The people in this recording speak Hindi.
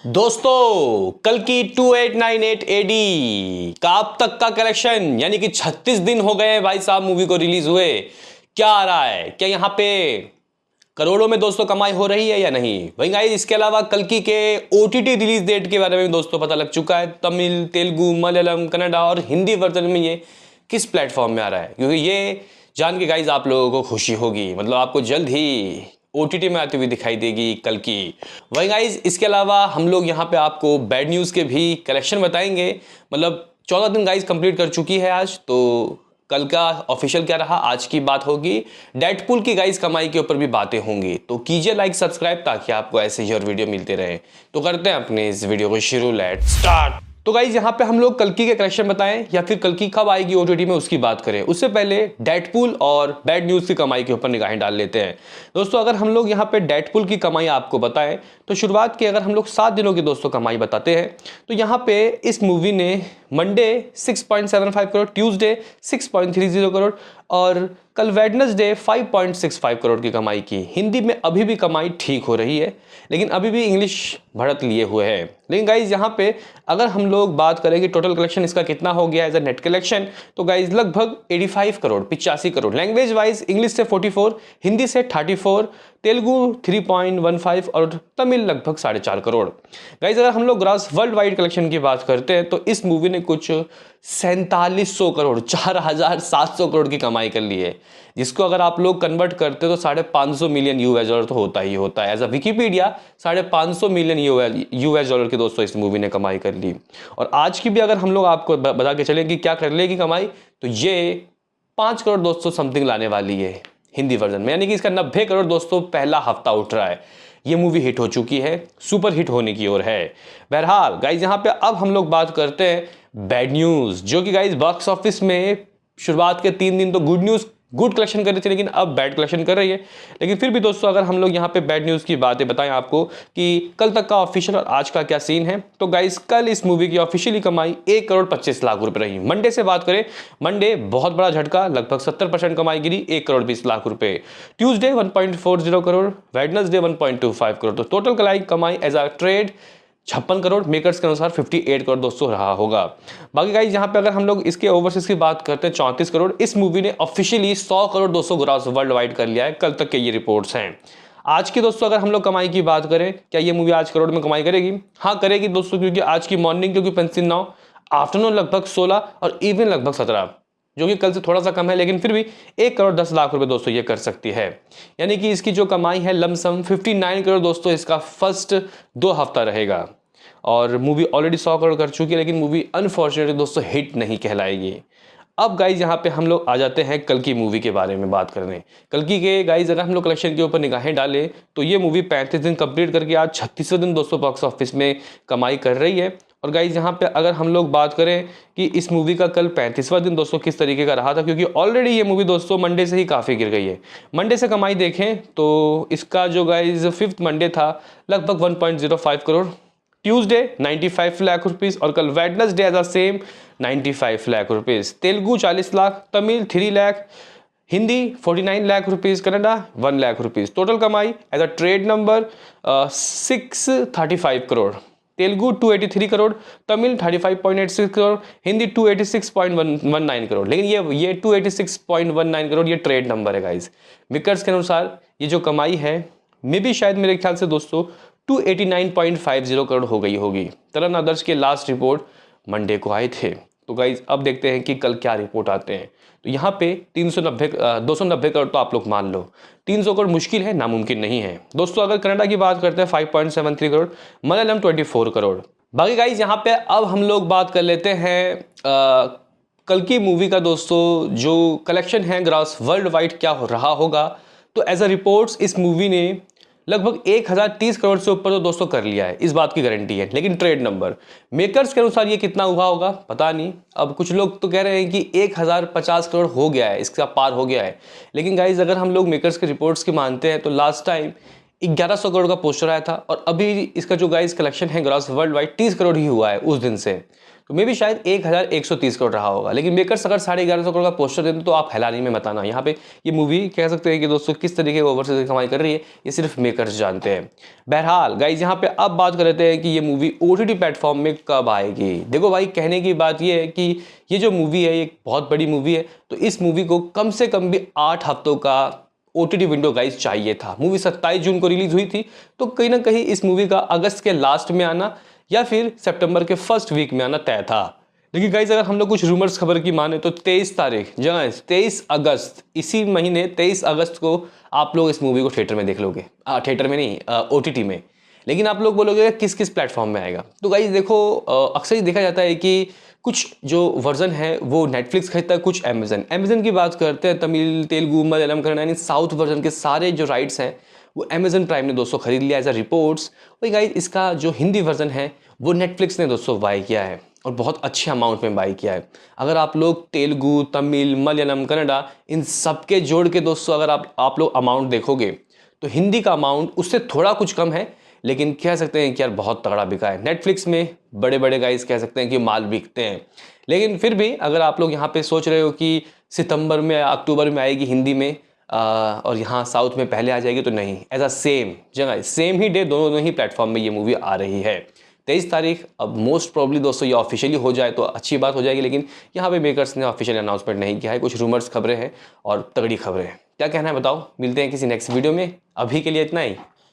दोस्तों कल की 2898 एडी का अब तक का कलेक्शन यानी कि 36 दिन हो गए हैं भाई साहब मूवी को रिलीज हुए। क्या आ रहा है, क्या यहाँ पे करोड़ों में दोस्तों कमाई हो रही है या नहीं भाई गाइस। इसके अलावा कल की के ओटीटी रिलीज डेट के बारे में दोस्तों पता लग चुका है। तमिल, तेलुगु, मलयालम, कन्नड़ा और हिंदी वर्जन में ये किस प्लेटफॉर्म में आ रहा है, क्योंकि ये जान के गाइस आप लोगों को खुशी होगी, मतलब आपको जल्द ही ओटीटी में आती हुई दिखाई देगी कल की। वही गाइज इसके अलावा हम लोग यहाँ पे आपको बैड न्यूज़ के भी कलेक्शन बताएंगे। मतलब 14 दिन गाइज कंप्लीट कर चुकी है आज, तो कल का ऑफिशियल क्या रहा आज की बात होगी। डेडपूल की गाइज कमाई के ऊपर भी बातें होंगी, तो कीजिए लाइक सब्सक्राइब ताकि आपको ऐसे ही और वीडियो मिलते रहे। तो करते हैं अपने इस वीडियो को शुरू, लेट स्टार्ट। तो गाइज यहाँ पे हम लोग कल्कि के कलेक्शन बताएं या फिर कल्कि कब आएगी ओटीटी में उसकी बात करें, उससे पहले डेडपूल और बैड न्यूज़ की कमाई के ऊपर निगाहें डाल लेते हैं। दोस्तों अगर हम लोग यहाँ पे डेडपूल की कमाई आपको बताएं तो शुरुआत की अगर हम लोग 7 दिनों की दोस्तों कमाई बताते हैं तो यहाँ पे इस मूवी ने मंडे 6.75 करोड़, ट्यूसडे 6.30 करोड़ और कल वेडनेसडे 5.65 करोड़ की कमाई की। हिंदी में अभी भी कमाई ठीक हो रही है, लेकिन अभी भी इंग्लिश बढ़त लिए हुए है। लेकिन गाइज यहाँ पे अगर हम लोग बात करें कि टोटल कलेक्शन इसका कितना हो गया एज अ नेट कलेक्शन, तो गाइज लगभग 85 crore, 85 crore. Language wise English से 44, हिंदी से 34, तेलुगु 3.15 और तमिल लगभग 4.5 करोड़। गाइज अगर हम लोग ग्रॉस वर्ल्ड वाइड कलेक्शन की बात करते हैं तो इस मूवी ने कुछ 4700 करोड़, 4700 करोड़ की कमाई कर ली है, जिसको अगर आप लोग कन्वर्ट करते हो तो 550 मिलियन यूएस डॉलर तो होता ही होता है। As a Wikipedia 550 million US dollar की दोस्तों इस मूवी ने कमाई कर ली। और आज की भी अगर हम लोग आपको बता के चलें कि क्या कर लेगी कमाई, तो ये 5 करोड़ दोस्तों समथिंग लाने वाली है हिंदी वर्जन में, यानी कि इसका 90 करोड़ दोस्तों पहला हफ्ता उठ रहा है। ये मूवी हिट हो चुकी है, सुपर हिट होने की ओर है। बहरहाल गाइज यहाँ पे अब हम लोग बात करते हैं बैड न्यूज, जो कि गाइज बॉक्स ऑफिस में शुरुआत के 3 दिन तो गुड कलेक्शन कर रही थी, लेकिन अब बैड कलेक्शन कर रही है। लेकिन फिर भी दोस्तों अगर हम लोग यहाँ पे बैड न्यूज़ की बातें बताएं आपको कि कल तक का ऑफिशियल और आज का क्या सीन है, तो गाइस कल इस मूवी की ऑफिशियली कमाई 1 करोड़ 25 लाख रुपए रही। मंडे से बात करें, मंडे बहुत बड़ा झटका, लगभग 70% कमाई गिरी, 1 करोड़ 20 लाख रुपए। Tuesday 1.40 crore, Wednesday 1.25 crore. तो टोटल कमाई as a trade 56 crore, makers के अनुसार 58 करोड़ दोस्तों रहा होगा। बाकी गाइस यहाँ पे अगर हम लोग इसके ओवरसीज की बात करते हैं 34 करोड़। इस मूवी ने ऑफिशियली 100 करोड़ दोस्तों ग्रॉस वर्ल्ड वाइड कर लिया है, कल तक के ये रिपोर्ट्स हैं। आज की दोस्तों अगर हम लोग कमाई की बात करें, क्या ये मूवी आज करोड़ में कमाई करेगी? हाँ करेगी दोस्तों, क्योंकि आज की मॉर्निंग क्योंकि पेंसिल 9, आफ्टरनून लगभग 16 और इवनिंग लगभग 17, जो कि कल से थोड़ा सा कम है, लेकिन फिर भी 1 करोड़ 10 लाख रुपए दोस्तों ये कर सकती है। यानी कि इसकी जो कमाई है लमसम 59 करोड़ दोस्तों इसका फर्स्ट 2 हफ्ता रहेगा। और मूवी ऑलरेडी 100 करोड़ कर चुकी है, लेकिन मूवी अनफॉर्चुनेटली दोस्तों हिट नहीं कहलाएगी। अब गाइज यहाँ पे हम लोग आ जाते हैं कल की मूवी के बारे में बात करने। कल की के गाइज अगर हम लोग कलेक्शन के ऊपर निगाहें डालें तो ये मूवी 35 दिन कंप्लीट करके आज 36वें दिन दोस्तों बॉक्स ऑफिस में कमाई कर रही है। और गाइज यहाँ पे अगर हम लोग बात करें कि इस मूवी का कल 35वां दिन दोस्तों किस तरीके का रहा था, क्योंकि ऑलरेडी ये मूवी दोस्तों मंडे से ही काफ़ी गिर गई है। मंडे से कमाई देखें तो इसका जो गाइज 5th मंडे था लगभग 1.05 करोड़, ट्यूसडे 95 लाख रुपीस और कल Wednesday as a same 95 lakh rupees. Telugu 40 lakh, Tamil 3 lakh, Hindi 49 lakh rupees, Kannada 1 lakh rupees. Total कमाई as a trade number 635 crore, Telugu 283 crore, Tamil 35.86 crore, Hindi 286.19 crore. लेकिन ये 286.19 करोड़ ये ट्रेड नंबर है गाइज। विकर्स के अनुसार ये जो कमाई है मे भी शायद मेरे ख्याल से दोस्तों 289.50 करोड़ हो गई होगी। तरन आदर्श के लास्ट रिपोर्ट मंडे को आए थे। तो गाइज अब देखते हैं कि कल क्या रिपोर्ट आते हैं। तो यहाँ पे 290 करोड़ तो आप लोग मान लो, 300 करोड़ मुश्किल है, नामुमकिन नहीं है दोस्तों। अगर कनाडा की बात करते हैं 5.73 करोड़, मलयालम 24 करोड़। बाकी गाइज यहाँ पे अब हम लोग बात कर लेते हैं कल की मूवी का दोस्तों जो कलेक्शन है ग्रॉस वर्ल्ड वाइड क्या हो रहा होगा। तो एज अ रिपोर्ट्स इस मूवी ने लगभग 1030 करोड़ से ऊपर तो दोस्तों कर लिया है, इस बात की गारंटी है। लेकिन ट्रेड नंबर मेकर्स के अनुसार ये कितना हुआ होगा पता नहीं। अब कुछ लोग तो कह रहे हैं कि 1050 करोड़ हो गया है, इसका पार हो गया है। लेकिन गाइज अगर हम लोग मेकर्स के रिपोर्ट्स की मानते हैं तो लास्ट टाइम 1100 करोड़ का पोस्टर आया था और अभी इसका जो गाइस कलेक्शन है ग्रॉस वर्ल्ड वाइड 30 करोड़ ही हुआ है उस दिन से। तो मे भी शायद 1130 करोड़ रहा होगा, लेकिन मेकर्स अगर 1150 करोड़ का पोस्टर देते तो आप हैरानी में बताना। यहाँ पे ये मूवी कह सकते हैं कि दोस्तों किस तरीके की ओवरसीज कमाई कर रही है ये सिर्फ मेकर्स जानते हैं। बहरहाल गाइज यहाँ पे अब बात कर लेते हैं कि ये मूवी OTT प्लेटफॉर्म में कब आएगी। देखो भाई, कहने की बात ये है कि ये जो मूवी है ये बहुत बड़ी मूवी है, तो इस मूवी को कम से कम भी 8 हफ्तों का OTT विंडो गाइस चाहिए था। मूवी 27 जून को रिलीज हुई थी, तो कहीं ना कहीं इस मूवी का अगस्त के लास्ट में आना या फिर सितंबर के फर्स्ट वीक में आना तय था। लेकिन गाइस अगर हम लोग कुछ रूमर्स खबर की माने तो 23 तारीख जगह 23 अगस्त, इसी महीने 23 अगस्त को आप लोग इस मूवी को थिएटर में देख लोगे। थिएटर में नहीं, OTT में। लेकिन आप लोग बोलोगे किस किस प्लेटफॉर्म में आएगा। तो गाइस देखो, अक्सर ही देखा जाता है कि कुछ जो वर्जन है वो नेटफ्लिक्स खरीदता है, कुछ अमेजन की बात करते हैं। तमिल, तेलुगु, मलयालम, कन्नड़ यानी साउथ वर्जन के सारे जो राइट्स हैं वो अमेजन प्राइम ने दोस्तों खरीद लिया एज अ रिपोर्ट्स। वही गाइस इसका जो हिंदी वर्जन है वो नेटफ्लिक्स ने दोस्तों बाय किया है और बहुत अच्छे अमाउंट में बाय किया है। अगर आप लोग तेलुगु, तमिल, मलयालम, कन्नड़ा इन सब के जोड़ के दोस्तों अगर आप लोग अमाउंट देखोगे तो हिंदी का अमाउंट उससे थोड़ा कुछ कम है, लेकिन कह सकते हैं कि यार बहुत तगड़ा बिका है। नेटफ्लिक्स में बड़े बड़े गाइस कह सकते हैं कि माल बिकते हैं। लेकिन फिर भी अगर आप लोग यहाँ पे सोच रहे हो कि सितंबर में या अक्टूबर में आएगी हिंदी में और यहाँ साउथ में पहले आ जाएगी, तो नहीं, ऐसा सेम जगह सेम ही डे दोनों ही प्लेटफॉर्म में ये मूवी आ रही है 23 तारीख। अब मोस्ट प्रॉब्ली दोस्तों ये ऑफिशियली हो जाए तो अच्छी बात हो जाएगी, लेकिन यहाँ पे मेकर्स ने ऑफिशियल अनाउंसमेंट नहीं किया है। कुछ रूमर्स खबरें हैं और तगड़ी खबरें हैं। क्या कहना है बताओ। मिलते हैं किसी नेक्स्ट वीडियो में, अभी के लिए इतना ही।